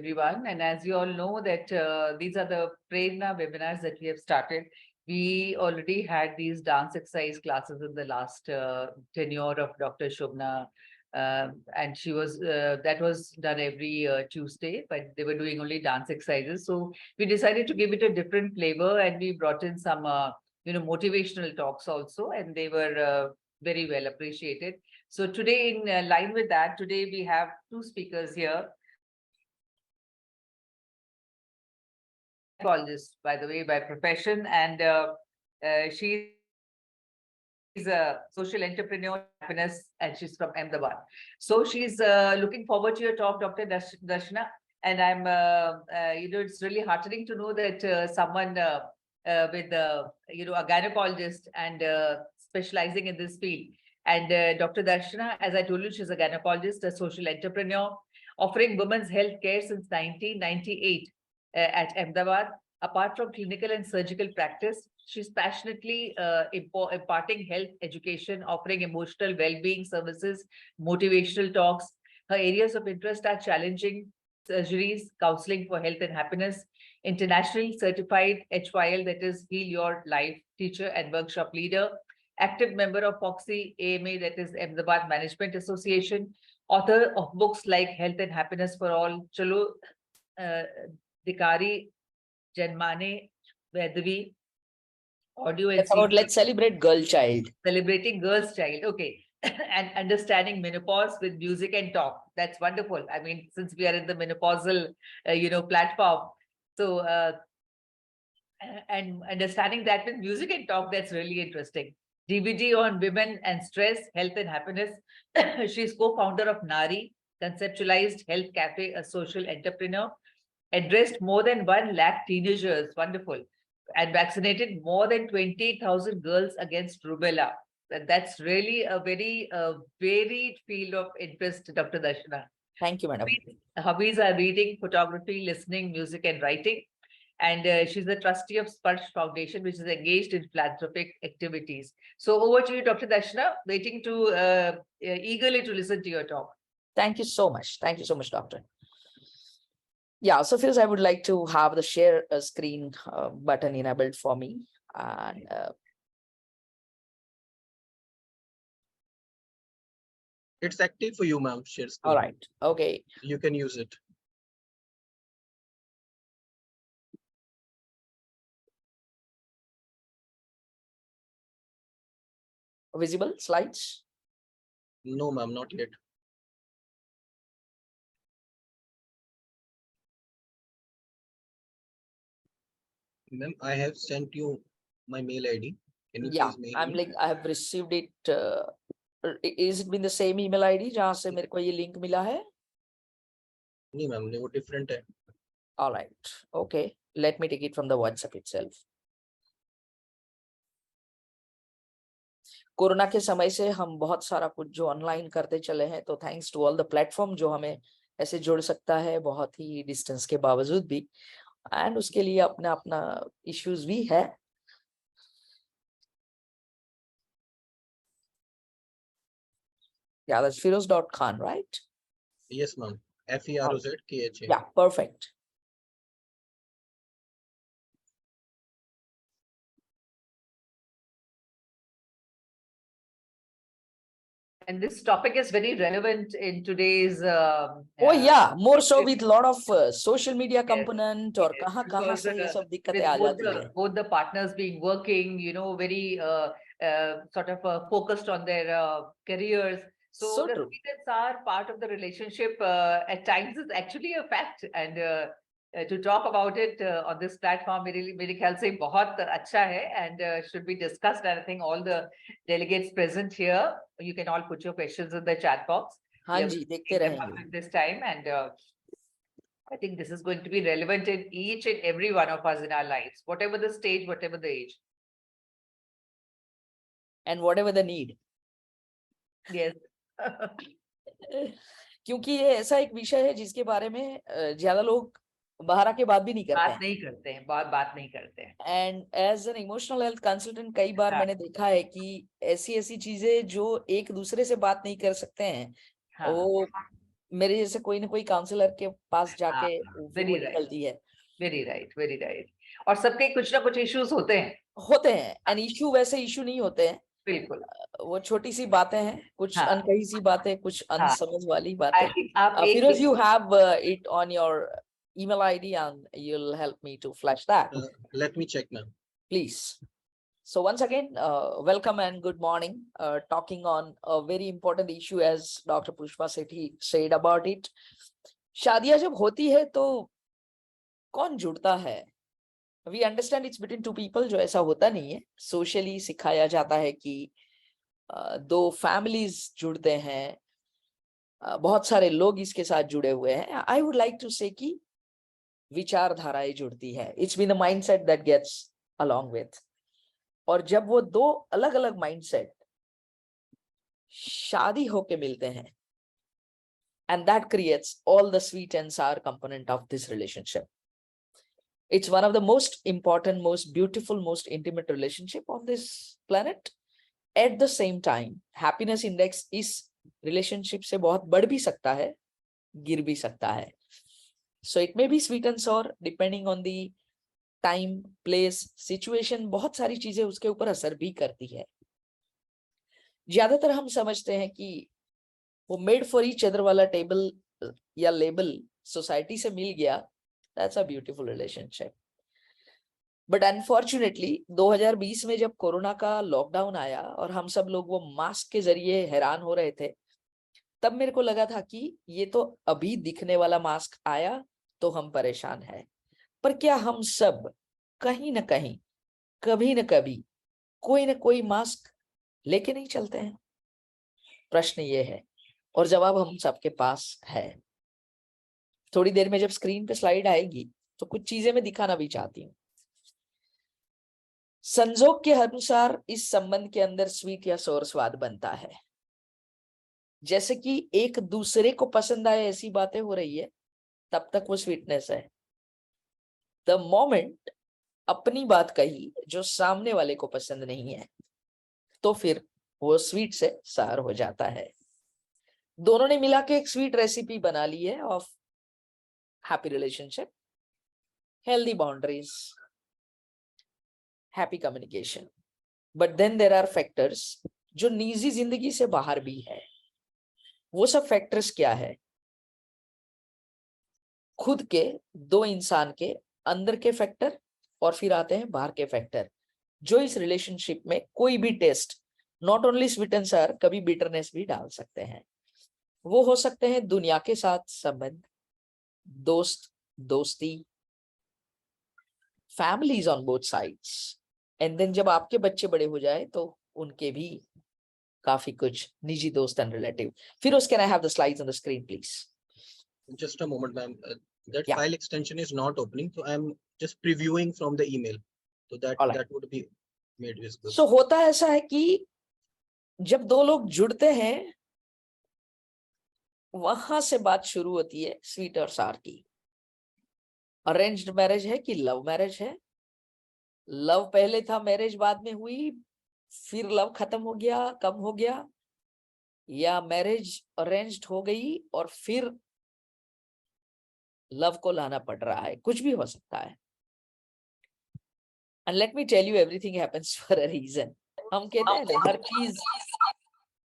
Everyone, and as you all know that these are the Prerna webinars that we have started. We already had these dance exercise classes in the last tenure of Dr. Shobna, and she was that was done every Tuesday, but they were doing only dance exercises. So we decided to give it a different flavor, and we brought in some motivational talks also, and they were very well appreciated. So today, in line with that, today we have two speakers here. Psychologist, by the way, by profession, and she's a social entrepreneur, happiness, and she's from Ahmedabad. So she's looking forward to your talk, Dr. Darshana. And I'm, it's really heartening to know that someone with, a gynecologist and specializing in this field. And Dr. Darshana, as I told you, she's a gynecologist, a social entrepreneur, offering women's health care since 1998. At Ahmedabad. Apart from clinical and surgical practice, she's passionately imparting health education, offering emotional well-being services, motivational talks. Her areas of interest are challenging surgeries, counseling for health and happiness, internationally certified HYL, that is Heal Your Life teacher and workshop leader, active member of FOXY AMA, that is Ahmedabad Management Association, author of books like Health and Happiness for All, Chalo Dikari, Janmane, Vedvi, audio and it's about let's celebrate girl child. Celebrating girl's child. Okay. And understanding menopause with music and talk. That's wonderful. I mean, since we are in the menopausal, platform. So, and understanding that with music and talk, that's really interesting. DVD on women and stress, health and happiness. She's co-founder of Nari, Conceptualized Health Cafe, a social entrepreneur. Addressed more than 1 lakh teenagers, wonderful, and vaccinated more than 20,000 girls against rubella. That's really a very varied field of interest, Dr. Darshana. Thank you, madam. Hobbies are reading, photography, listening, music, and writing. And she's the trustee of Sparsh Foundation, which is engaged in philanthropic activities. So over to you, Dr. Darshana, waiting to eagerly to listen to your talk. Thank you so much. Thank you so much, doctor. Yeah, so first I would like to have the share screen button enabled for me. And it's active for you, ma'am. Share screen. All right. Okay. You can use it. Visible slides? No, ma'am, not yet. Ma'am, I have sent you my mail ID. Can you please mail I'm me? like, I have received it. Is it been the same email ID जहाँ से मेरे को ये link मिला है? नहीं ma'am, वो different है. All right. Okay. Let me take it from the WhatsApp itself. Corona के समय से हम बहुत सारा कुछ जो ऑनलाइन करते चले हैं, तो thanks to all the platform जो हमें ऐसे जोड़ सकता है बहुत ही डिस्टेंस के बावजूद भी, एंड उसके लिए अपना अपना इश्यूज भी है. Yeah, that's Feroz.Khan, right? Yes, ma'am. FEROZKHA. Yeah, perfect. And this topic is very relevant in today's. More so with a lot of social media component or kahan se ye sab dikkatein aa jati hai. Both the partners being working, very sort of focused on their careers. So the students are part of the relationship. At times, is actually a fact, and to talk about it on this platform, मेरे ख्याल से बहुत अच्छा है, and should be discussed. And I think all the delegates present here, you can all put your questions in the chat box. हाँ जी, देखते रहेंगे. This time, and I think this is going to be relevant in each and every one of us in our lives, whatever the stage, whatever the age, and whatever the need. Yes. क्योंकि ये ऐसा एक विषय है जिसके बारे में ज्यादा लोग बाहर आके बात भी नहीं करते हैं. बात नहीं करते हैं. And as an emotional health consultant कई बार मैंने देखा है कि ऐसी चीजें जो एक दूसरे से बात नहीं कर सकते हैं, वो मेरे जैसे कोई ना कोई काउंसलर के पास जाके फिर वो very right. निकलती है। Very right, very right. और सबके कुछ ना कुछ इश्यूज होते हैं। होते हैं, एंड इशू वैसे इशू नहीं होते हैं, बिल्कुल। वो छोटी सी बातें हैं, कुछ हाँ अनकही सी बातें, कुछ हाँ, अनसमझ वाली आई बातें। थिंक आप एक Firoz, you have it on your email ID and you'll help me to flash that, Let me check, ma'am. please. So once again, welcome and good morning. Talking on a very important issue as Dr. Pushpa said about it. शादियां जब होती है तो कौन जुड़ता है? We understand it's between two people, जो ऐसा होता नहीं है। सोशली सिखाया जाता है कि दो फैमिलीज जुड़ते हैं, बहुत सारे लोग इसके साथ जुड़े हुए हैं। आई वुड लाइक टू से कि विचारधाराएं जुड़ती है। It's been a mindset that gets along with. और जब वो दो अलग अलग माइंडसेट शादी होके मिलते हैं, and that creates all the sweet and sour component of this relationship. It's one of the most important, most beautiful, most intimate relationship on this planet. At the same time, happiness index इस relationship से बहुत बढ़ भी सकता है, गिर भी सकता है। So it may be sweet and sour depending on the time, place, situation, बहुत सारी चीजें उसके ऊपर असर भी करती है। ज्यादातर हम समझते हैं कि वो मेड फॉर ईच अदर वाला टेबल या लेबल सोसाइटी से मिल गया, that's a beautiful relationship. But unfortunately 2020 में जब कोरोना का लॉकडाउन आया और हम सब लोग वो मास्क के जरिए हैरान हो रहे थे, तब मेरे को लगा था कि ये तो अभी दिखने वाला मास्क आया तो हम परेशान हैं, पर क्या हम सब कहीं ना कहीं, कभी ना कभी कोई ना कोई मास्क लेके नहीं चलते हैं? प्रश्न ये है, और जवाब हम सबके पास है। थोड़ी देर में जब स्क्रीन पे स्लाइड आएगी तो कुछ चीजें मैं दिखाना भी चाहती हूँ। संजोग के अनुसार इस संबंध के अंदर स्वीट या सोर स्वाद बनता है। जैसे कि एक दूसरे को पसंद आए ऐसी बातें हो रही है, तब तक वो स्वीटनेस है। द मोमेंट अपनी बात कही जो सामने वाले को पसंद नहीं है, तो फिर वो स्वीट से सार हो जाता है। दोनों ने मिला के एक स्वीट रेसिपी बना ली है of happy relationship, healthy boundaries, happy communication. But then there are factors जो निजी जिंदगी से बाहर भी है। वो सब फैक्टर्स क्या है? खुद के, दो इंसान के अंदर के फैक्टर, और फिर आते हैं बाहर के फैक्टर, जो इस रिलेशनशिप में कोई भी test, not only sweet and sour, कभी बिटरनेस भी डाल सकते हैं। वो हो सकते हैं दुनिया के साथ संबंध, दोस्त, दोस्ती, families on both sides, and then जब आपके बच्चे बड़े हो जाए तो उनके भी काफी कुछ निजी दोस्त and relative. Firoz, can I have the slides on the screen, please? Just a moment, ma'am. That Yeah. file extension is not opening, so I'm just previewing from the email. So All right. that would be made visible. So होता ऐसा है कि जब दो लोग जुड़ते हैं, वहां से बात शुरू होती है स्वीट और सार की। अरेंज्ड मैरिज है कि लव मैरिज है? लव पहले था, मैरिज बाद में हुई, फिर लव खत्म हो गया, कम हो गया, या मैरिज अरेंज्ड हो गई और फिर लव को लाना पड़ रहा है? कुछ भी हो सकता है। And let me tell you, everything happens for a reason. हम कहते हैं ना, हर चीज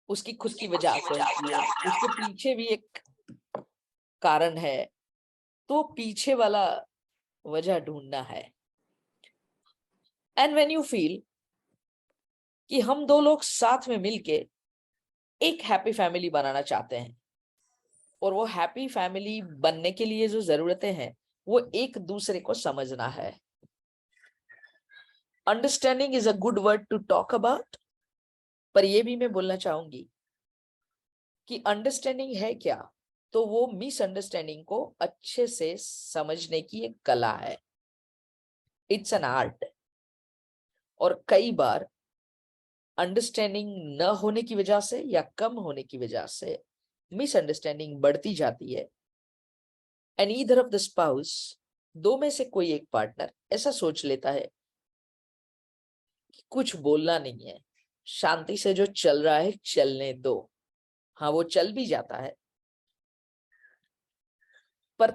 उसकी खुद की वजह से होती है, उसके पीछे भी एक कारण है, तो पीछे वाला वजह ढूंढना है। एंड व्हेन यू फील कि हम दो लोग साथ में मिलके एक हैप्पी फैमिली बनाना चाहते हैं, और वो हैप्पी फैमिली बनने के लिए जो जरूरतें हैं वो एक दूसरे को समझना है। Understanding is a good word to talk about, पर ये भी मैं बोलना चाहूंगी कि अंडरस्टैंडिंग है क्या, तो वो मिसअंडरस्टैंडिंग को अच्छे से समझने की एक कला है। It's an art. और कई बार अंडरस्टैंडिंग न होने की वजह से या कम होने की वजह से मिसअंडरस्टैंडिंग बढ़ती जाती है। And either of the spouse, दो में से कोई एक पार्टनर ऐसा सोच लेता है कि कुछ बोलना नहीं है, शांति से जो चल रहा है चलने दो। हाँ, वो चल भी जाता है, पर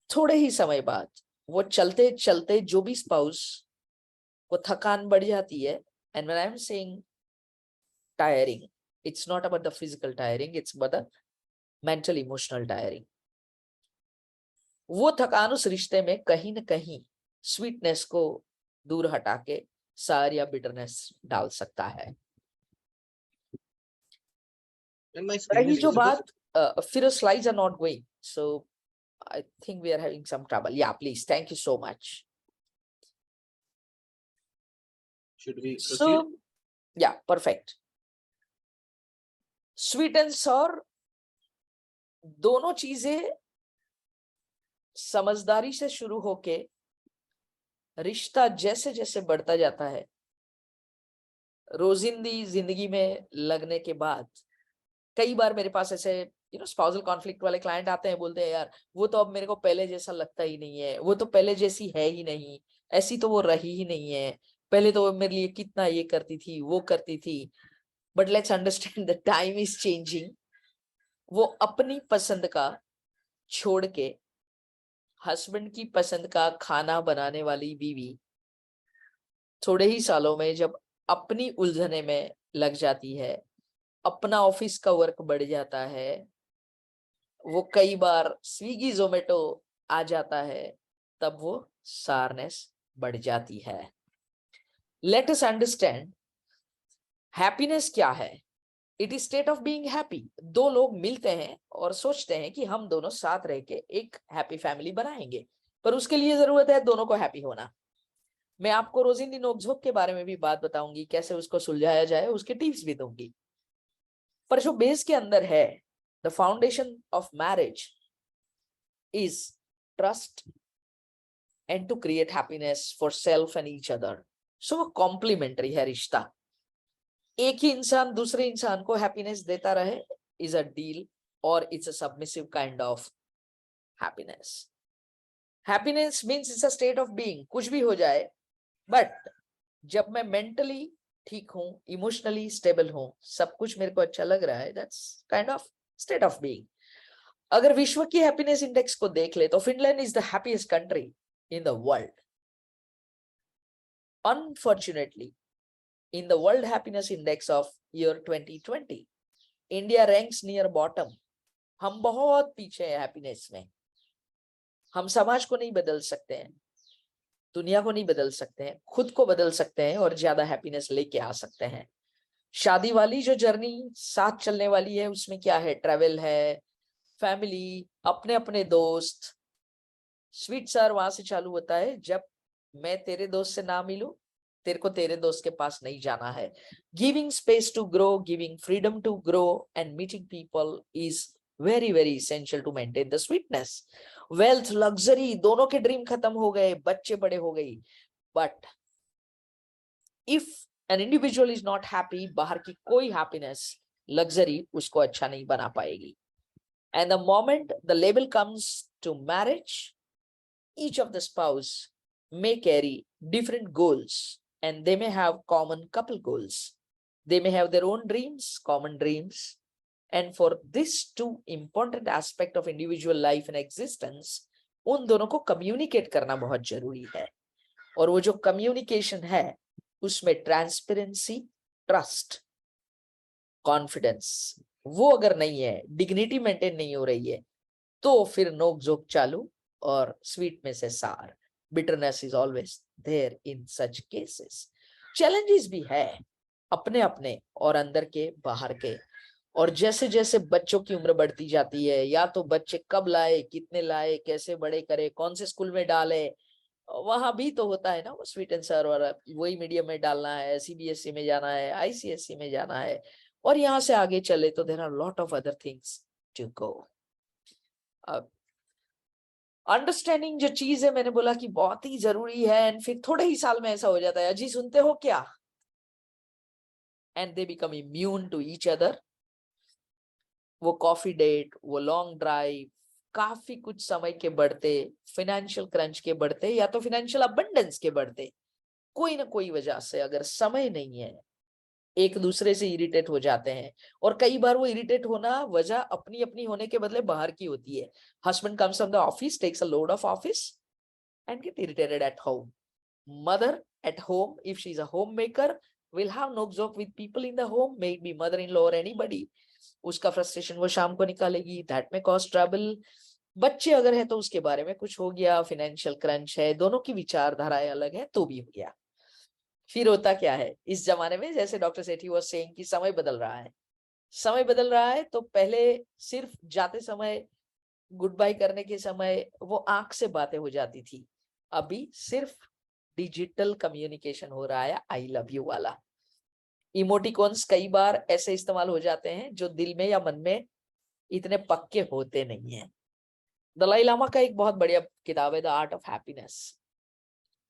थोड़े ही समय बाद वो चलते चलते जो भी स्पाउस को थकान बढ़ जाती है, and when I am saying tiring, it's not about the physical tiring, it's about the mental emotional tiring. वो थकान उस रिश्ते में कहीं न कहीं स्वीटनेस को दूर हटा के सार या बिटरनेस डाल सकता है। And my screen रही is जो visible. बात फिर slides are not going, so I think we are having some trouble. Yeah, please, thank you so much. Should we proceed? So yeah, perfect. Sweet and sour दोनों चीजें समझदारी से शुरू होके रिश्ता जैसे जैसे बढ़ता जाता है, रोजिंदी जिंदगी में लगने के बाद कई बार मेरे पास ऐसे स्पाउसल कॉन्फ्लिक्ट वाले क्लाइंट आते हैं, बोलते हैं यार वो तो अब मेरे को पहले जैसा लगता ही नहीं है, वो तो पहले जैसी है ही नहीं, ऐसी तो वो रही ही नहीं है, पहले तो वो मेरे लिए कितना ये करती थी वो करती थी। But let's understand the time is changing. वो अपनी पसंद का छोड़ के हस्बैंड की पसंद का खाना बनाने वाली बीवी थोड़े ही सालों में जब अपनी उलझने में लग जाती है, अपना ऑफिस का वर्क बढ़ जाता है, वो कई बार स्विगी जोमेटो आ जाता है, तब वो सारनेस बढ़ जाती है। लेट अस अंडरस्टैंड हैप्पीनेस क्या है। It is state of being happy. दो लोग मिलते हैं और सोचते हैं कि हम दोनों साथ रह के एक हैप्पी फैमिली बनाएंगे, पर उसके लिए जरूरत है दोनों को हैप्पी होना। मैं आपको रोजिंदी नोकझोंक के बारे में भी बात बताऊंगी, कैसे उसको सुलझाया जाए, उसके टिप्स भी दूंगी। पर जो बेस के अंदर है, the foundation of marriage is trust and to create happiness for self and each other. So वो कॉम्प्लीमेंट्री है रिश्ता। एक ही इंसान दूसरे इंसान को हैप्पीनेस देता रहे इज अ डील, और it's a submissive kind of happiness. Happiness means it's a state of being. कुछ भी हो जाए, बट जब मैं मेंटली ठीक हूं, इमोशनली स्टेबल हूं, सब कुछ मेरे को अच्छा लग रहा है, that's kind of state of being. अगर विश्व की हैप्पीनेस इंडेक्स को देख ले तो Finland is the happiest country in the world. Unfortunately in the World Happiness Index of year 2020, India ranks near bottom. हम बहुत पीछे हैं हैप्पीनेस में। हम समाज को नहीं बदल सकते हैं, दुनिया को नहीं बदल सकते हैं, खुद को बदल सकते हैं और ज्यादा हैप्पीनेस लेके आ सकते हैं। शादी वाली जो जर्नी साथ चलने वाली है, उसमें क्या है, ट्रैवल है, फैमिली, अपने अपने दोस्त। स्वीट सर वहां से चालू होता है जब मैं तेरे दोस्त से ना मिलूं, तेरे को तेरे दोस्त के पास नहीं जाना है। Giving space to grow, giving freedom to grow and meeting people is very very essential to maintain the sweetness. Wealth, luxury, दोनों के ड्रीम खत्म हो गए, बच्चे बड़े हो गई, but if an individual is not happy, बाहर की कोई हैप्पीनेस, लग्जरी उसको अच्छा नहीं बना पाएगी। And the moment the level comes to marriage, each of the spouse may carry different goals and they may have common couple goals. They may have their own dreams, common dreams. And for this two important aspect of individual life and existence, उन दोनों को communicate करना बहुत जरूरी है। और वो जो communication है, उसमें transparency, trust, confidence, वो अगर नहीं है, dignity maintain नहीं हो रही है, तो फिर नोक जोक चालू और स्वीट में से sour. Bitterness is always there in such cases. Challenges भी है अपने अपने, और अंदर के बाहर के। और जैसे जैसे बच्चों की उम्र बढ़ती जाती है, या तो बच्चे कब लाए, कितने लाए, कैसे बड़े करे, कौन से स्कूल में डाले, वहां भी तो होता है ना वो स्वीट एंड सर, और वही मीडियम में डालना है, सीबीएसई में जाना है, आईसीएसई में जाना है, और यहाँ से आगे चले तो there are lot of other things to go. Understanding जो चीज है, मैंने बोला कि बहुत ही जरूरी है, एंड फिर थोड़े ही साल में ऐसा हो जाता है, अजी सुनते हो क्या, and they become immune to each other. वो कॉफी डेट, वो लॉन्ग ड्राइव, काफी कुछ समय के बढ़ते, फाइनेंशियल क्रंच के बढ़ते, या तो फाइनेंशियल अबंडेंस के बढ़ते, कोई ना कोई वजह से अगर समय नहीं है एक दूसरे से इरिटेट हो जाते हैं, और कई बार वो इरिटेट होना वजह अपनी अपनी होने के बदले बाहर की होती है. Husband comes from the office, takes a load of office and get irritated at home. Mother at home, if she's a homemaker, will have no joke with people in the home, maybe mother-in-law or anybody. उसका frustration वो शाम को निकालेगी, that may cause trouble. बच्चे अगर है तो उसके बारे में कुछ हो गया, फाइनेंशियल क्रंच है, दोनों की विचारधाराएं अलग है तो भी हो गया. फिर होता क्या है इस जमाने में, जैसे डॉक्टर सेठी वाज सेइंग कि समय बदल रहा है. समय बदल रहा है तो पहले सिर्फ जाते समय, गुड बाय करने के समय वो आंख से बातें हो जाती थी, अभी सिर्फ डिजिटल कम्युनिकेशन हो रहा है, आई लव यू वाला. इमोटिकॉन्स कई बार ऐसे इस्तेमाल हो जाते हैं जो दिल में या मन में इतने पक्के होते नहीं हैं. दलाई लामा का एक बहुत बढ़िया किताब है द आर्ट ऑफ हैप्पीनेस,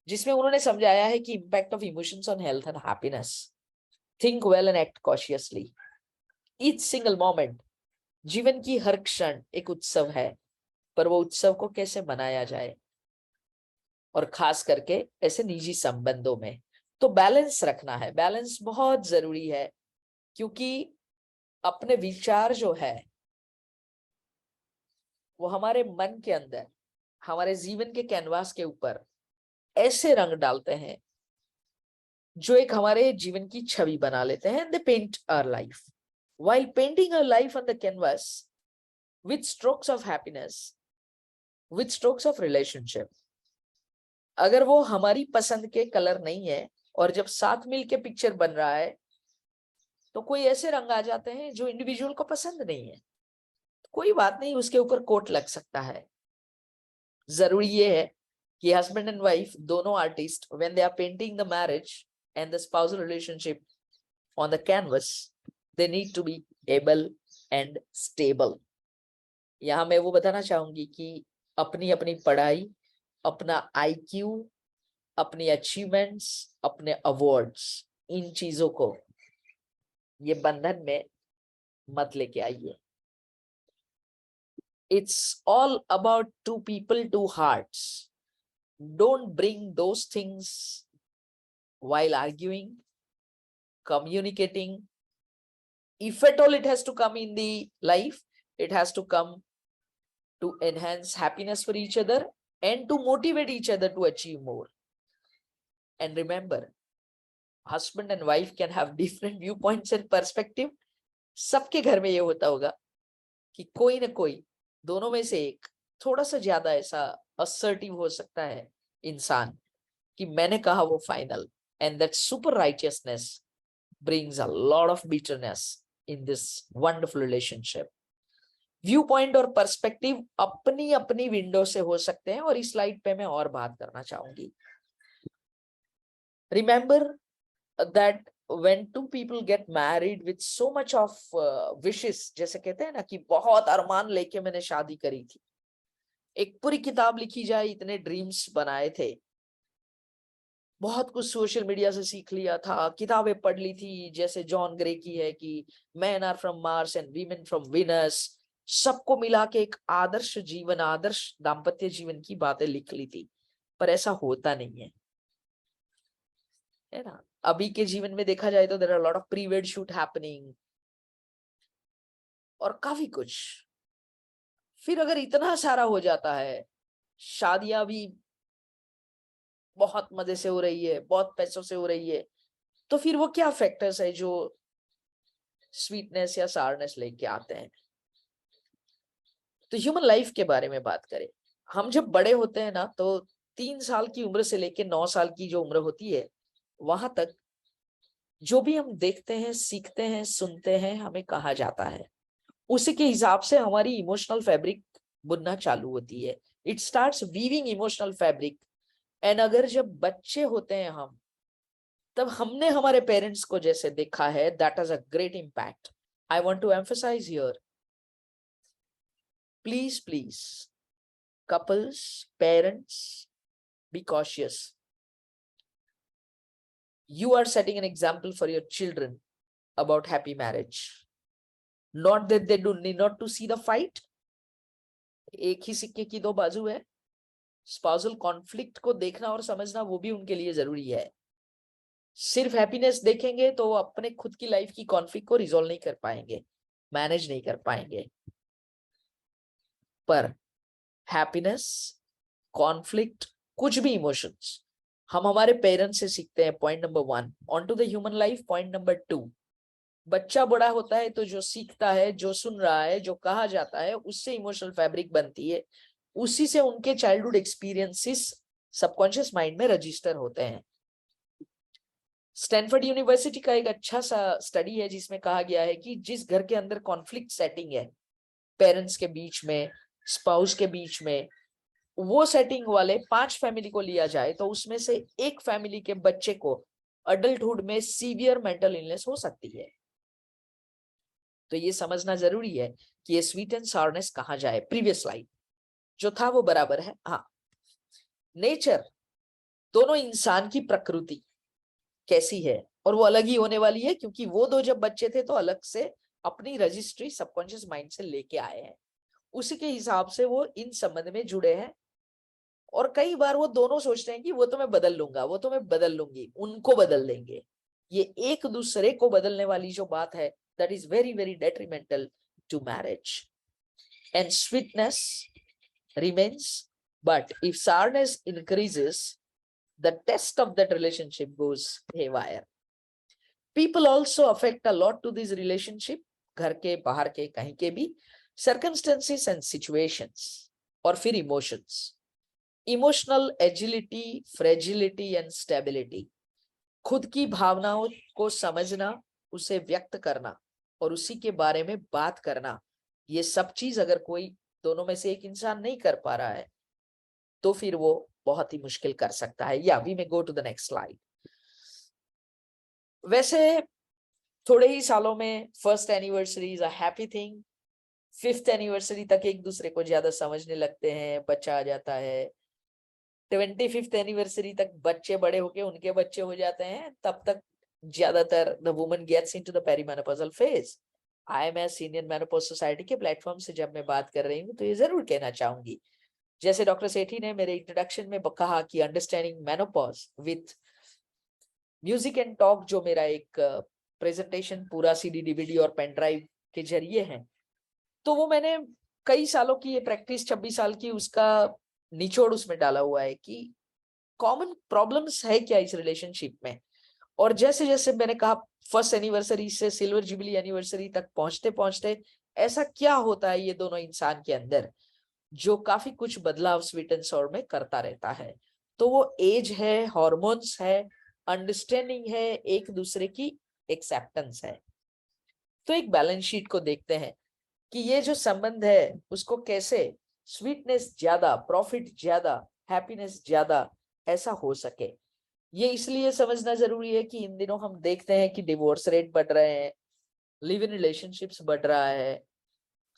जिसमें उन्होंने समझाया है कि impact of emotions on health and happiness. Think well and act cautiously. Each single moment, जीवन की हर क्षण एक उत्सव है, पर वो उत्सव को कैसे मनाया जाए, और खास करके ऐसे निजी संबंधों में तो बैलेंस रखना है. बैलेंस बहुत जरूरी है, क्योंकि अपने विचार जो है वो हमारे मन के अंदर, हमारे जीवन के कैनवास के ऊपर ऐसे रंग डालते हैं जो एक हमारे जीवन की छवि बना लेते हैं. They paint our life. While painting our life on the canvas with strokes of happiness, with strokes of relationship, अगर वो हमारी पसंद के कलर नहीं है और जब साथ मिलके पिक्चर बन रहा है तो कोई ऐसे रंग आ जाते हैं जो इंडिविजुअल को पसंद नहीं है, कोई बात नहीं, उसके ऊपर कोट लग सकता है. जरूरी ये है कि हस्बैंड एंड वाइफ दोनों artist, when they are painting the marriage and the spousal relationship on the canvas, they need to be able and stable. यहां मैं वो बताना चाहूंगी कि अपनी अपनी पढ़ाई, अपना आईक्यू, अपनी अचीवमेंट्स, अपने अवार्ड्स, इन चीजों को ये बंधन में मत लेके आइए. It's all about two people, two hearts. Don't bring those things while arguing, communicating. If at all it has to come in the life, it has to come to enhance happiness for each other and to motivate each other to achieve more. And remember, husband and wife can have different viewpoints and perspective. सबके घर में ये होता होगा कि कोई ना कोई दोनों में से एक थोड़ा सा ज्यादा ऐसा असर्टिव हो सकता है इंसान कि मैंने कहा वो final. And that super righteousness brings a lot of bitterness in this wonderful relationship. View point और पर्सपेक्टिव अपनी अपनी विंडो से हो सकते हैं, और इस स्लाइड पे मैं और बात करना चाहूंगी. Remember that when two people get married with so much of wishes, जैसे कहते हैं ना कि बहुत अरमान लेके मैंने शादी करी थी, एक पूरी किताब लिखी जाए, इतने ड्रीम्स बनाए थे, बहुत कुछ सोशल मीडिया से सीख लिया था, किताबें पढ़ ली थी, जैसे जॉन ग्रे की है कि man are from Mars and women from Venus, सबको मिला के एक आदर्श जीवन, आदर्श दाम्पत्य जीवन की बातें लिख ली थी, पर ऐसा होता नहीं है ना. अभी के जीवन में देखा जाए तो there are lot of pre wed shoot happening और काफी कुछ. फिर अगर इतना सारा हो जाता है, शादियां भी बहुत मजे से हो रही है, बहुत पैसों से हो रही है, तो फिर वो क्या फैक्टर्स है जो स्वीटनेस या सारनेस लेके आते हैं. तो ह्यूमन लाइफ के बारे में बात करें, हम जब बड़े होते हैं ना तो 3 साल की उम्र से लेके 9 साल की जो उम्र होती है, वहां तक जो भी हम देखते हैं, सीखते हैं, सुनते हैं, हमें कहा जाता है, उसी के हिसाब से हमारी इमोशनल फैब्रिक बुनना चालू होती है. It starts weaving emotional fabric. And अगर जब बच्चे होते हैं हम, तब हमने हमारे पेरेंट्स को जैसे देखा है, that has a great impact. I want to emphasise here, please couples, parents, be cautious. You are setting an example for your children about happy marriage. Not that they do need not to see the fight. एक ही सिक्के की दो बाजू है. Spousal conflict को देखना और समझना वो भी उनके लिए जरूरी है. सिर्फ हैप्पीनेस देखेंगे तो वो अपने खुद की लाइफ की कॉन्फ्लिक्ट को रिजॉल्व नहीं कर पाएंगे, मैनेज नहीं कर पाएंगे। पर हैप्पीनेस, कॉन्फ्लिक्ट, कुछ भी इमोशंस हम हमारे पेरेंट्स से सीखते हैं। Point number 1 on to the human life. Point number 2, बच्चा बड़ा होता है तो जो सीखता है, जो सुन रहा है, जो कहा जाता है, उससे इमोशनल फैब्रिक बनती है, उसी से उनके चाइल्डहुड एक्सपीरियंसेस सबकॉन्शियस माइंड में रजिस्टर होते हैं। स्टैनफोर्ड यूनिवर्सिटी का एक अच्छा सा स्टडी है जिसमें कहा गया है कि जिस घर के अंदर कॉन्फ्लिक्ट सेटिंग है, पेरेंट्स के बीच में, स्पाउस के बीच में, वो सेटिंग वाले 5 फैमिली को लिया जाए तो उसमें से एक फैमिली के बच्चे को अडल्टहुड में सीवियर मेंटल इलनेस हो सकती है। तो ये समझना जरूरी है कि ये स्वीट एंड सावरनेस कहाँ जाए। प्रीवियस स्लाइड जो था वो बराबर है। हाँ, नेचर, दोनों इंसान की प्रकृति कैसी है, और वो अलग ही होने वाली है क्योंकि वो दो जब बच्चे थे तो अलग से अपनी रजिस्ट्री सबकॉन्शियस माइंड से लेके आए हैं, उसी के हिसाब से वो इन संबंध में जुड़े हैं। और कई बार वो दोनों सोचते हैं कि वो तो मैं बदल लूंगा, वो तो मैं बदल लूंगी, उनको बदल देंगे। ये एक दूसरे को बदलने वाली जो बात है, that is very very detrimental to marriage. And sweetness remains, but if sourness increases, the test of that relationship goes haywire. People also affect a lot to this relationship, घर के, बाहर के, कहीं के भी, circumstances and situations, और फिर emotions. Emotional agility, fragility and stability. खुद की भावनाओं को समझना, उसे व्यक्त करना और उसी के बारे में बात करना, ये सब चीज अगर कोई दोनों में से एक इंसान नहीं कर पा रहा है तो फिर वो बहुत ही मुश्किल कर सकता है। या we may go to the next slide. वैसे थोड़े ही सालों में first anniversary is a happy thing, 5th anniversary तक एक दूसरे को ज्यादा समझने लगते हैं, बच्चा आ जाता है, 25th एनिवर्सरी तक बच्चे बड़े होके उनके बच्चे हो जाते हैं, तब तक ज्यादातर the woman gets into the perimenopausal phase. IMS Indian menopause society के प्लेटफॉर्म से जब मैं बात कर रही हूँ तो ये जरूर कहना चाहूंगी, जैसे डॉक्टर सेठी ने मेरे इंट्रोडक्शन में कहा कि understanding menopause with music and talk, जो मेरा एक प्रेजेंटेशन पूरा CD DVD और पेन ड्राइव के जरिए है, तो वो मैंने कई सालों की ये प्रैक्टिस, 26 साल की, उसका निचोड़ उसमें डाला हुआ है कि कॉमन प्रॉब्लम्स है क्या इस रिलेशनशिप में। और जैसे जैसे मैंने कहा, फर्स्ट एनिवर्सरी से सिल्वर जुबली एनिवर्सरी तक पहुंचते पहुंचते ऐसा क्या होता है ये दोनों इंसान के अंदर जो काफी कुछ बदलाव स्वीट एंड सॉर में करता रहता है। तो वो एज है, हॉर्मोन्स है, अंडरस्टैंडिंग है, एक दूसरे की एक्सेप्टेंस है। तो एक बैलेंस शीट को देखते हैं कि ये जो संबंध है उसको कैसे स्वीटनेस ज्यादा, प्रॉफिट ज्यादा, हैप्पीनेस ज्यादा ऐसा हो सके। ये इसलिए समझना जरूरी है कि इन दिनों हम देखते हैं कि डिवोर्स रेट बढ़ रहे हैं, लिव इन रिलेशनशिप्स बढ़ रहा है,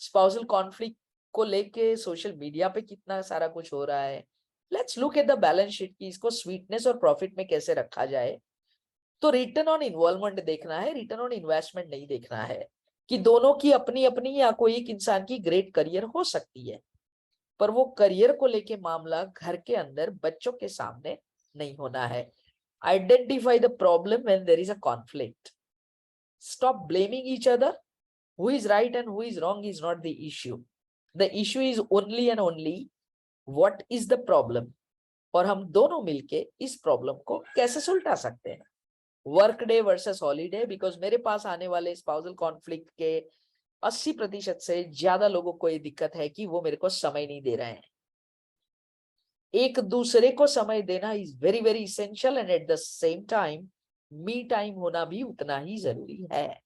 स्पाउसल कॉन्फ्लिक्ट को लेके सोशल मीडिया पे कितना सारा कुछ हो रहा है। Let's look at the balance sheet की इसको स्वीटनेस और प्रॉफिट में कैसे रखा जाए। तो रिटर्न ऑन इन्वॉल्वमेंट देखना है, रिटर्न ऑन इन्वेस्टमेंट नहीं देखना है कि दोनों की अपनी अपनी या कोई एक इंसान की ग्रेट करियर हो सकती है, पर वो करियर को लेके मामला घर के अंदर बच्चों के सामने नहीं होना है। Identify the problem when there is a conflict. Stop blaming each other. Who is right and who is wrong is not the issue. The issue is only and only what is the problem, और हम दोनों मिलके इस problem को कैसे सुलझा सकते हैं। Work day versus holiday, because मेरे पास आने वाले स्पाउसल कॉन्फ्लिक्ट के 80% से ज्यादा लोगों को ये दिक्कत है कि वो मेरे को समय नहीं दे रहे हैं। एक दूसरे को समय देना is very very essential, and at the same time me time होना भी उतना ही जरूरी है।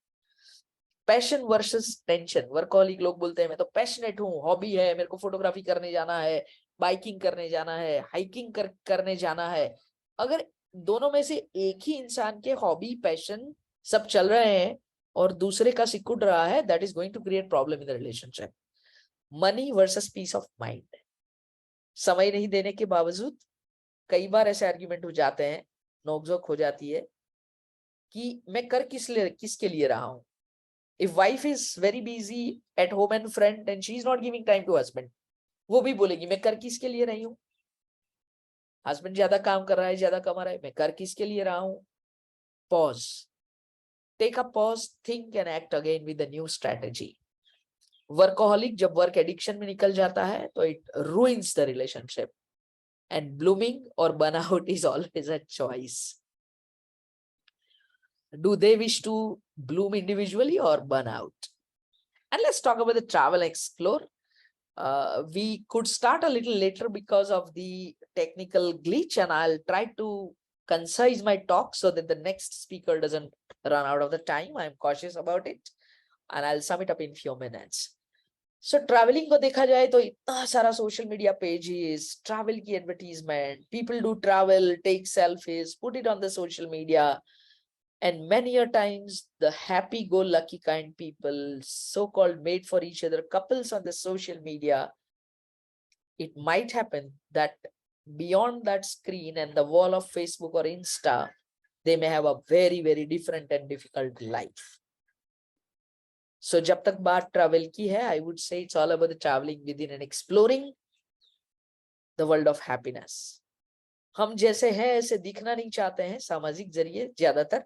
पैशन वर्सेस टेंशन, वर्कहॉलिक लोग बोलते हैं मैं तो पैशनेट हूँ, हॉबी है, मेरे को फोटोग्राफी करने जाना है, बाइकिंग करने जाना है, हाइकिंग करने जाना है। अगर दोनों में से एक ही इंसान के हॉबी, पैशन सब चल रहे हैं और दूसरे का सिकुड़ रहा है, that is going to create problem in the relationship. Money versus peace of mind, समय नहीं देने के बावजूद कई बार ऐसे आर्ग्यूमेंट हो जाते हैं, नोकझोंक हो जाती है कि मैं कर किसके लिए रहा हूं। If wife is very busy at home and friend and she is not giving time to husband, वो भी बोलेगी मैं कर किसके लिए रही हूँ। हस्बैंड ज्यादा काम कर रहा है, ज्यादा कमा रहा है, मैं कर किसके लिए रहा हूँ। pause. Take a pause, think and act again with a new strategy. Workaholic जब work addiction में निकल जाता है तो it ruins the relationship. And blooming or burnout is always a choice. Do they wish to bloom individually or burn out? And let's talk about the travel explore. We could start a little later because of the technical glitch, and I'll try to concise my talk so that the next speaker doesn't run out of the time. I'm cautious about it, and I'll sum it up in few minutes. So traveling को देखा जाए तो इतना सारा social media pages, travel की advertisement, people do travel, take selfies, put it on the social media. And many a times the happy-go-lucky kind people, so-called made for each other couples on the social media, it might happen that beyond that screen and the wall of Facebook or Insta, they may have a very, very different and difficult life. So जब तक बात travel की है, I would say it's all about the traveling within and exploring the world of happiness. हम जैसे हैं ऐसे दिखना नहीं चाहते हैं सामाजिक जरिए ज्यादातर,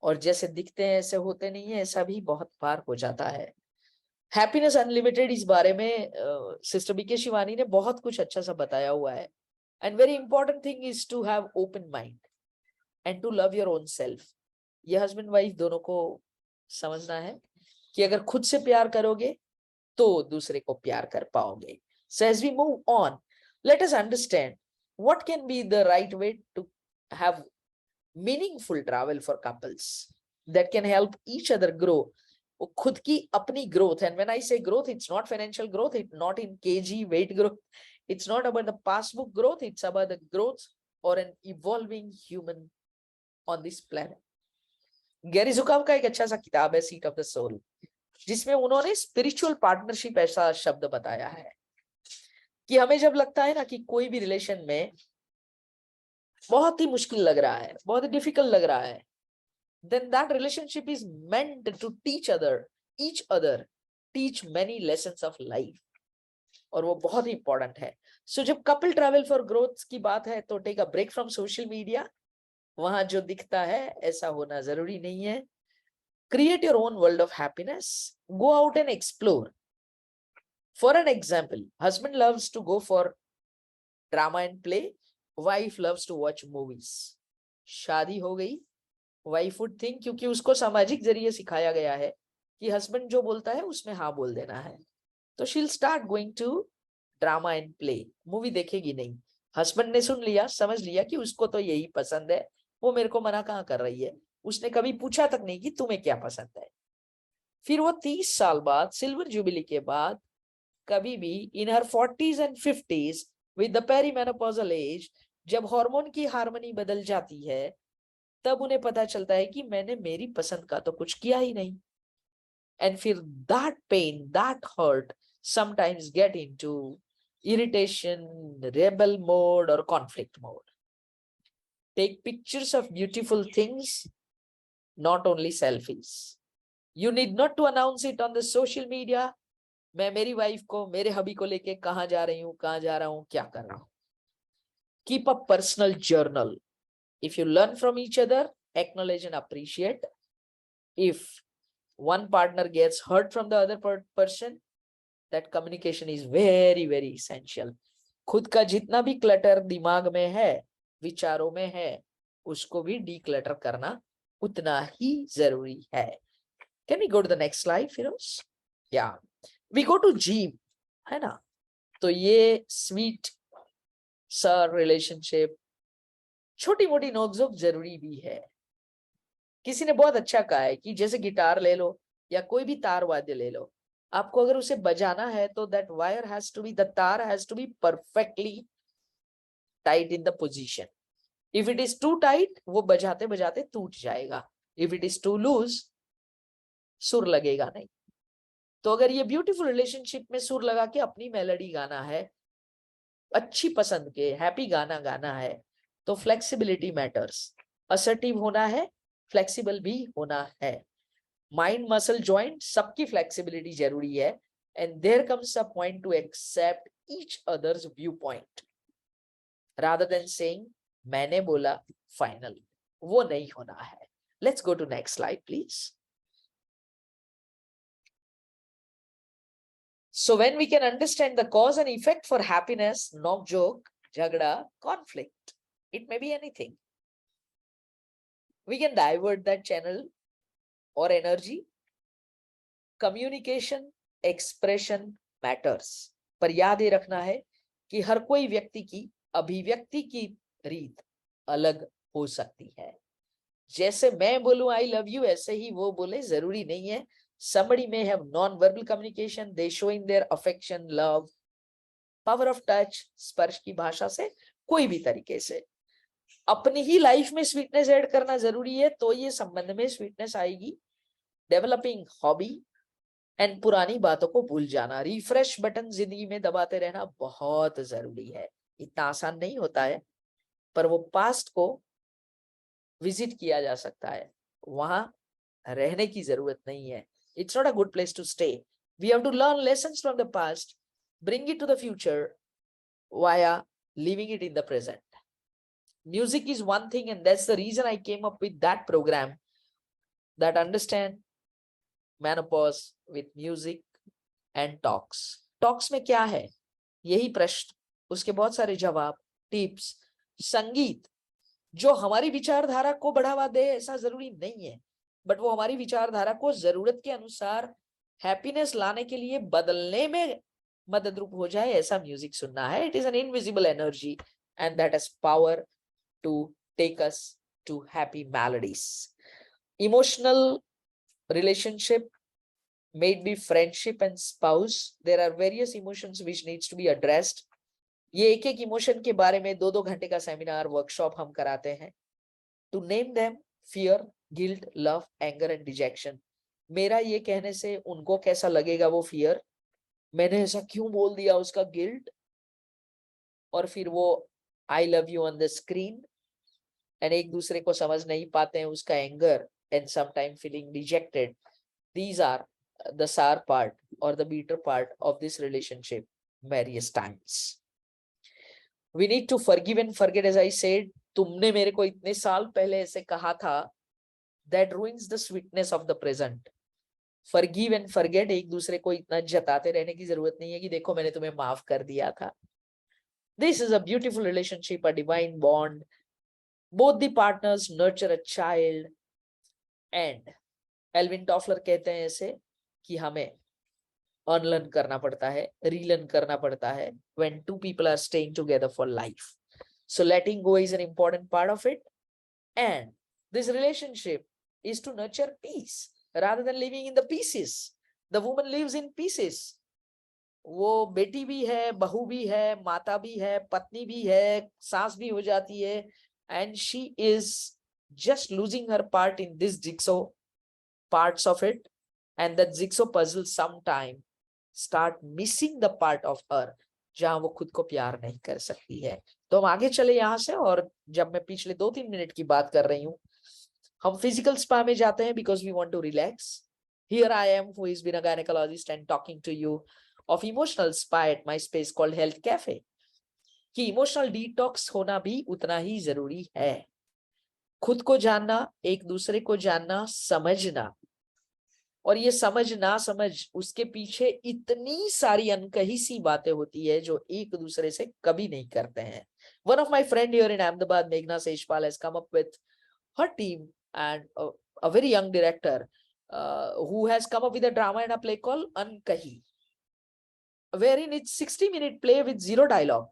और जैसे दिखते हैं ऐसे होते नहीं है, ऐसा भी बहुत बार हो जाता है. हैप्पीनेस अनलिमिटेड इस बारे में सिस्टर बीके शिवानी ने बहुत कुछ अच्छा सा बताया हुआ है. And very important thing is to have open mind and to love your own self. ये हस्बैंड वाइफ दोनों को समझना है कि अगर खुद से प्यार करोगे तो दूसरे को प्यार कर पाओगे. So as we move on, let us understand what can be the right way to have meaningful travel for couples that can help each other grow. खुद की अपनी growth, and when I say growth, it's not financial growth, it's not in kg weight growth, it's not about the passbook growth, it's about the growth or an evolving human on this planet. Gary Zukav का एक अच्छा सा किताब है seat of the soul, जिसमें उन्होंने spiritual partnership ऐसा शब्द बताया है कि हमें जब लगता है ना कि कोई भी रिलेशन में बहुत ही मुश्किल लग रहा है, बहुत ही डिफिकल्ट लग रहा है, then that relationship is meant to teach each other teach many lessons of life, और वो बहुत ही इंपॉर्टेंट है. सो जब कपल ट्रैवल फॉर ग्रोथ की बात है तो take a break from social media. वहां जो दिखता है ऐसा होना जरूरी नहीं है. Create your own world of happiness. Go out and explore. For an example, husband loves to go for drama and play, wife loves to watch movies. शादी हो गई, वाइफ वुड थिंक, क्योंकि उसको सामाजिक जरिए सिखाया गया है कि हस्बैंड जो बोलता है उसमें हाँ बोल देना है, तो she will start going to drama and play. Movie देखेगी नहीं. हस्बैंड ने सुन लिया, समझ लिया कि उसको तो यही पसंद है, वो मेरे को मना कहाँ कर रही है. उसने कभी पूछा तक नहीं कि तुम्हें क्या पसंद है. फिर वो 30 साल बाद, सिल्वर जुबिली के बाद, कभी भी in her 40s and 50s with the perimenopausal age, जब हार्मोन की हार्मनी बदल जाती है, तब उन्हें पता चलता है कि मैंने मेरी पसंद का तो कुछ किया ही नहीं. एंड फिर that pain, that hurt sometimes get into irritation, rebel mode or conflict mode. Take pictures of beautiful things, not only selfies. You need not to announce it on the social media. मैं मेरी wife को, मेरे हबी को लेके कहाँ जा रही हूँ, कहाँ जा रहा हूँ, क्या कर रहा हूँ. Keep a personal journal. If you learn from each other, acknowledge and appreciate. If one partner gets hurt from the other person, that communication is very, very essential. खुद का जितना भी क्लटर दिमाग में है, विचारों में है, उसको भी डीक्लटर करना उतना ही जरूरी है. Can we go to the next slide, Firoz? Yeah. We go to gym, है ना. तो ये sweet sir relationship, छोटी मोटी नोकझोंक जरूरी भी है. किसी ने बहुत अच्छा कहा है कि जैसे गिटार ले लो या कोई भी तार वाद्य ले लो, आपको अगर उसे बजाना है तो that wire has to be, the तार has to be perfectly tight in the position. If it is too tight, वो बजाते बजाते टूट जाएगा. If it is too loose, सुर लगेगा नहीं. तो अगर ये ब्यूटीफुल रिलेशनशिप में सुर लगा के अपनी मेलोडी गाना है, अच्छी पसंद के हैप्पी गाना गाना है, तो फ्लेक्सिबिलिटी मैटर्स. असर्टिव होना है, फ्लेक्सिबल भी होना है. माइंड मसल जॉइंट सबकी फ्लेक्सिबिलिटी जरूरी है. And there comes a point to accept each others view point rather than saying मैंने बोला फाइनल. वो नहीं होना है. Let's go to next slide, please. So when we can understand the cause and effect for happiness, knock joke, jhagda, conflict, it may be anything. We can divert that channel or energy. Communication, expression matters. पर याद ये रखना है कि हर कोई व्यक्ति की अभिव्यक्ति की रीत अलग हो सकती है. जैसे मैं बोलूं I love you, ऐसे ही वो बोले, जरूरी नहीं है. Somebody may have non-verbal communication, they showing their affection, love, power of touch, स्पर्श की भाषा से, कोई भी तरीके से. अपनी ही लाइफ में स्वीटनेस ऐड करना जरूरी है, तो ये संबंध में स्वीटनेस आएगी. डेवलपिंग हॉबी एंड पुरानी बातों को भूल जाना. रिफ्रेश बटन जिंदगी में दबाते रहना बहुत जरूरी है. इतना आसान नहीं होता है, पर वो पास्ट को विजिट किया जा सकता है, वहां रहने की जरूरत नहीं है. It's not a good place to stay. We have to learn lessons from the past, bring it to the future via living it in the present. Music is one thing, and that's the reason I came up with that program that understand menopause with music and talks. Talks में क्या है? यही प्रश्न, उसके बहुत सारे जवाब, tips, संगीत जो हमारी विचारधारा को बढ़ावा दे ऐसा जरूरी नहीं है, बट वो हमारी विचारधारा को जरूरत के अनुसार हैप्पीनेस लाने के लिए बदलने में मददरूप हो जाए, ऐसा म्यूजिक सुनना है. It is an invisible energy and that has power to take us to happy melodies. Emotional relationship, may it be friendship and spouse, there are various emotions which needs to be addressed. ये एक एक emotion के बारे में 2-2 घंटे का seminar, workshop हम कराते हैं. To name them, fear, guilt, love, anger and dejection. मेरा ये कहने से उनको कैसा लगेगा वो फियर, मैंने ऐसा क्यों बोल दिया उसका गिल्ट, और फिर वो I love you on the screen and एक दूसरे को समझ नहीं पाते हैं उसका anger and sometimes feeling dejected. These are the sour part or the bitter part of this relationship various times. We need to forgive and forget, as I said. तुमने मेरे को इतने साल पहले ऐसे कहा था, that ruins the sweetness of the present. Forgive and forget, एक दूसरे को इतना जताते रहने की जरूरत नहीं है कि देखो मैंने तुम्हें माफ कर दिया था. This is a beautiful relationship, a divine bond. Both the partners nurture a child. And Alvin Toffler कहते हैं ऐसे कि हमें अनलर्न करना पड़ता है, रीलर्न करना पड़ता है when two people are staying together for life. So letting go is an important part of it, and this relationship is to nurture peace rather than living in the pieces. The woman lives in pieces. वो बेटी भी है, बहू भी है, माता भी है, पत्नी भी है, सास भी हो जाती है, and she is just losing her part in this jigsaw parts of it, and that jigsaw puzzle sometime start missing the part of her जहां वो खुद को प्यार नहीं कर सकती है. तो हम आगे चले यहाँ से, और जब मैं पिछले 2-3 मिनट की बात कर रही हूँ, हम फिजिकल स्पा में जाते हैं because we want to relax. Here I am, who is been a gynecologist and talking to you of emotional spa at my space called Health Cafe. कि इमोशनल डिटॉक्स होना भी उतना ही जरूरी है. खुद को जानना, एक दूसरे को जानना, समझना, और ये समझ ना समझ उसके पीछे इतनी सारी अनकही सी बातें होती है जो एक दूसरे से कभी नहीं करते हैं. One of my friend here in Ahmedabad, Meghna Seshpal, has come up with her team and a very young director who has come up with a drama and a play called Ankahi, wherein it's 60-minute play with zero dialogue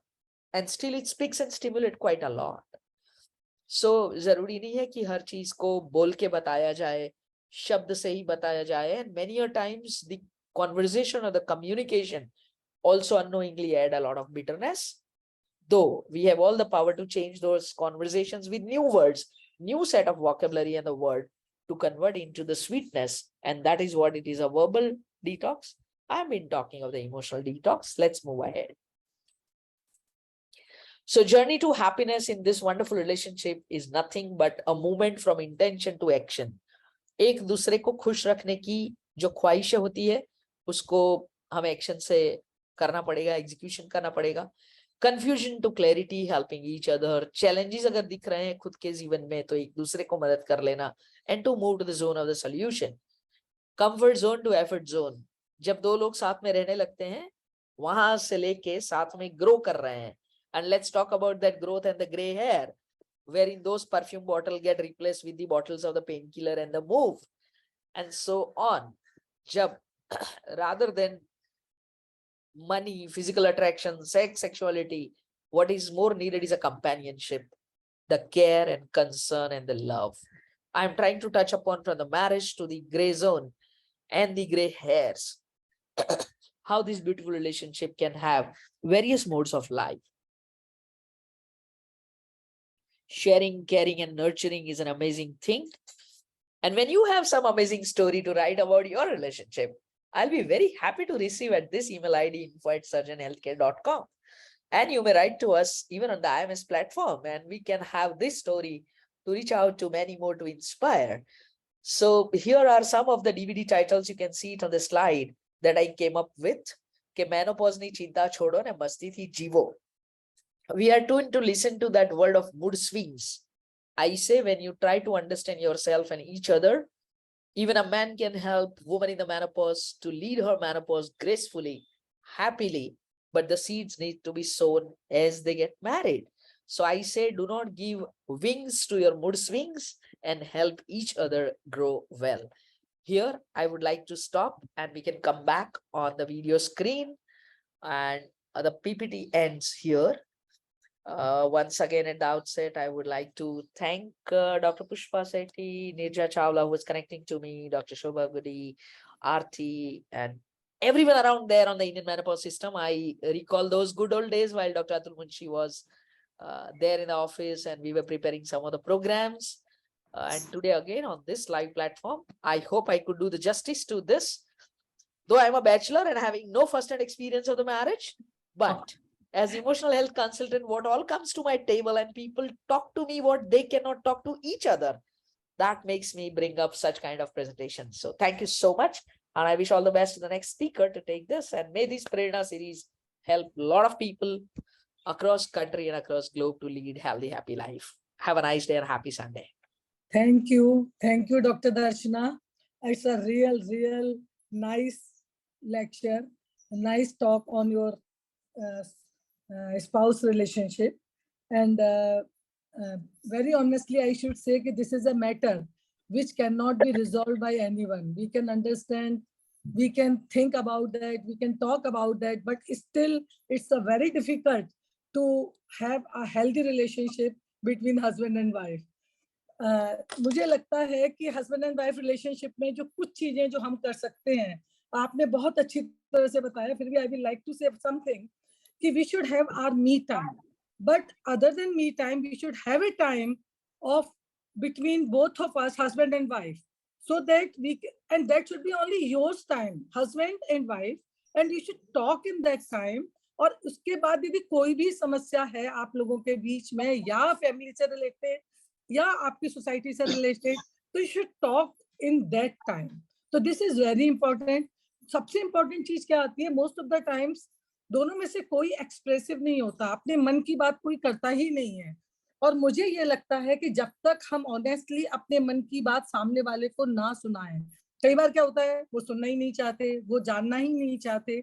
and still it speaks and stimulates quite a lot. So जरूरी नहीं है कि हर चीज को बोल के बताया जाए, शब्द से ही बताया जाए, and many a times the conversation or the communication also unknowingly add a lot of bitterness, though we have all the power to change those conversations with new words, new set of vocabulary and the word to convert into the sweetness, and that is what it is, a verbal detox. I've been talking of the emotional detox. Let's move ahead. So journey to happiness in this wonderful relationship is nothing but a movement from intention to action. एक दूसरे को खुश रखने की जो ख्वाहिशें होती है उसको हमें एक्शन से करना पड़ेगा, एग्जीक्यूशन करना पड़ेगा. confusion to clarity, helping each other, challenges अगर दिख रहे हैं खुद के जीवन में तो एक दूसरे को मदद कर लेना, and to move to the zone of the solution. Comfort zone to effort zone, जब दो लोग साथ में रहने लगते हैं वहां से लेके साथ में grow कर रहे हैं. And let's talk about that growth and the gray hair, wherein those perfume bottles get replaced with the bottles of the painkiller and the move, and so on. Jab rather than money, physical attraction, sex, sexuality, what is more needed is a companionship, the care and concern and the love. I'm trying to touch upon from the marriage to the gray zone and the gray hairs, how this beautiful relationship can have various modes of life. Sharing, caring, and nurturing is an amazing thing. And when you have some amazing story to write about your relationship, I'll be very happy to receive at this email ID info@surgeonhealthcare.com. And you may write to us even on the IMS platform, and we can have this story to reach out to many more to inspire. So here are some of the DVD titles. You can see it on the slide that I came up with. Ke menopause ni chinta chodo ne masti thi jivo. We are tuned to listen to that word of mood swings. I say when you try to understand yourself and each other, even a man can help woman in the menopause to lead her menopause gracefully, happily, but the seeds need to be sown as they get married. So I say, do not give wings to your mood swings and help each other grow well. Here, I would like to stop and we can come back on the video screen, and the PPT ends here. Once again, at the outset, I would like to thank Dr. Pushpa Sethi, Nirja Chawla, who was connecting to me, Dr. Shobha Gudi, Aarti, and everyone around there on the Indian menopause system. I recall those good old days while Dr. Atul Munshi was there in the office and we were preparing some of the programs. And today again on this live platform, I hope I could do the justice to this. Though I'm a bachelor and having no first-hand experience of the marriage, but as emotional health consultant, what all comes to my table and people talk to me what they cannot talk to each other, that makes me bring up such kind of presentations. So thank you so much. And I wish all the best to the next speaker to take this, and may this Prerna series help a lot of people across country and across globe to lead healthy, happy life. Have a nice day and happy Sunday. Thank you. Thank you, Dr. Darshana. It's a real nice lecture, a nice talk on your spouse relationship. And very honestly, I should say that this is a matter which cannot be resolved by anyone. We can understand, we can think about that, we can talk about that, but still it's a very difficult to have a healthy relationship between husband and wife. मुझे लगता है कि husband and wife relationship में जो कुछ चीजें जो हम कर सकते हैं, आपने बहुत अच्छी तरह से बताया, फिर भी I will like to say something कि we should have our me time, but other than me time we should have a time off between both of us, husband and wife, so that we can, and that should be only yours time, husband and wife, and you should talk in that time. और उसके बाद यदि कोई भी समस्या है आप लोगों के बीच में या फैमिली से रिलेटेड या आपकी सोसाइटी से रिलेटेड, तो you should talk in that time. तो दिस इज वेरी इंपॉर्टेंट. सबसे इंपॉर्टेंट चीज क्या आती है, मोस्ट ऑफ द टाइम्स दोनों में से कोई एक्सप्रेसिव नहीं होता, अपने मन की बात कोई करता ही नहीं है. और मुझे ये लगता है कि जब तक हम ऑनेस्टली अपने मन की बात सामने वाले को ना सुनाएं, कई बार क्या होता है वो सुनना ही नहीं चाहते, वो जानना ही नहीं चाहते,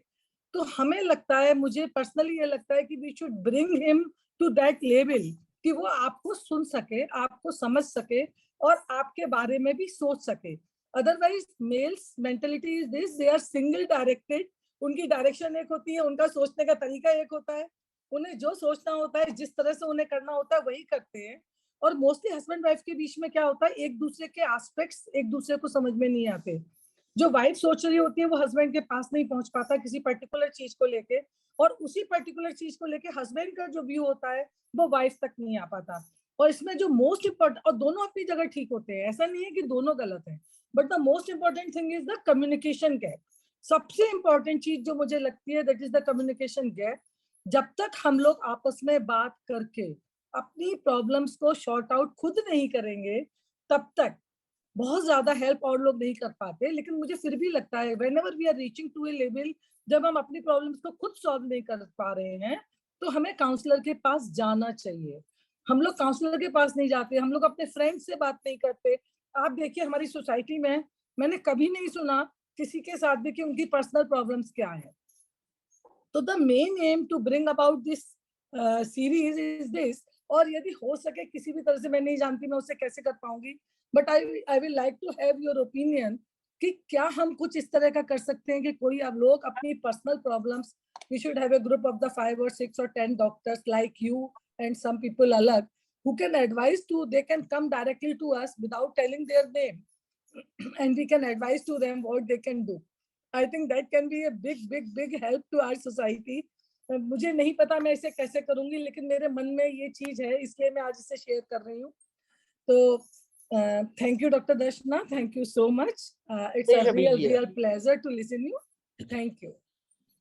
तो हमें लगता है, मुझे पर्सनली ये लगता है कि we should bring him to that level कि वो आपको सुन सके, आपको समझ सके और आपके बारे में भी सोच सके. Otherwise males mentality is this, they are single directed. उनकी डायरेक्शन एक होती है, उनका सोचने का तरीका एक होता है, उन्हें जो सोचना होता है, जिस तरह से उन्हें करना होता है वही करते हैं. और मोस्टली हस्बैंड वाइफ के बीच में क्या होता है, एक दूसरे के एस्पेक्ट्स एक दूसरे को समझ में नहीं आते. जो वाइफ सोच रही होती है वो हस्बैंड के पास नहीं पहुंच पाता किसी पर्टिकुलर चीज को लेके, और उसी पर्टिकुलर चीज को लेके हस्बैंड का जो व्यू होता है वो वाइफ तक नहीं आ पाता. और इसमें जो मोस्ट इम्पोर्टेंट, और दोनों अपनी जगह ठीक होते हैं, ऐसा नहीं है कि दोनों गलत है, but the most important thing is the communication gap. सबसे इंपॉर्टेंट चीज जो मुझे लगती है that is the communication gap. जब तक हम लोग आपस में बात करके अपनी प्रॉब्लम्स को शॉर्ट आउट खुद नहीं करेंगे, तब तक बहुत ज्यादा हेल्प और लोग नहीं कर पाते. लेकिन मुझे फिर भी लगता है whenever we are reaching to a level जब हम अपनी प्रॉब्लम्स को खुद सॉल्व नहीं कर पा रहे हैं, तो हमें काउंसलर के पास जाना चाहिए। हम लोग काउंसलर के पास नहीं जाते, हम लोग अपने फ्रेंड से बात नहीं करते। आप देखिए हमारी सोसाइटी में मैंने कभी नहीं सुना किसी के साथ भी कि उनकी पर्सनल प्रॉब्लम्स क्या है। तो the main aim to bring about this series is this, और यदि हो सके किसी भी तरह से, मैं नहीं जानती मैं उससे कैसे कर पाऊंगी, but I will like to have your opinion कि क्या हम कुछ इस तरह का कर सकते हैं कि कोई आप लोग अपनी personal problems, we should have a group of the 5 or 6 or 10 doctors like you and some people alag who can advise to, they can come directly to us without telling their name and we can advise to them what they can do. I think that can be a big help to our society. मुझे नहीं पता मैं इसे कैसे करूंगी, लेकिन मेरे मन में ये चीज है, इसलिए मैं आज इसे शेयर कर रही हूँ। तो thank you doctor Darshana, thank you so much, it's a Pleasure being here. real pleasure to listen you. Thank you.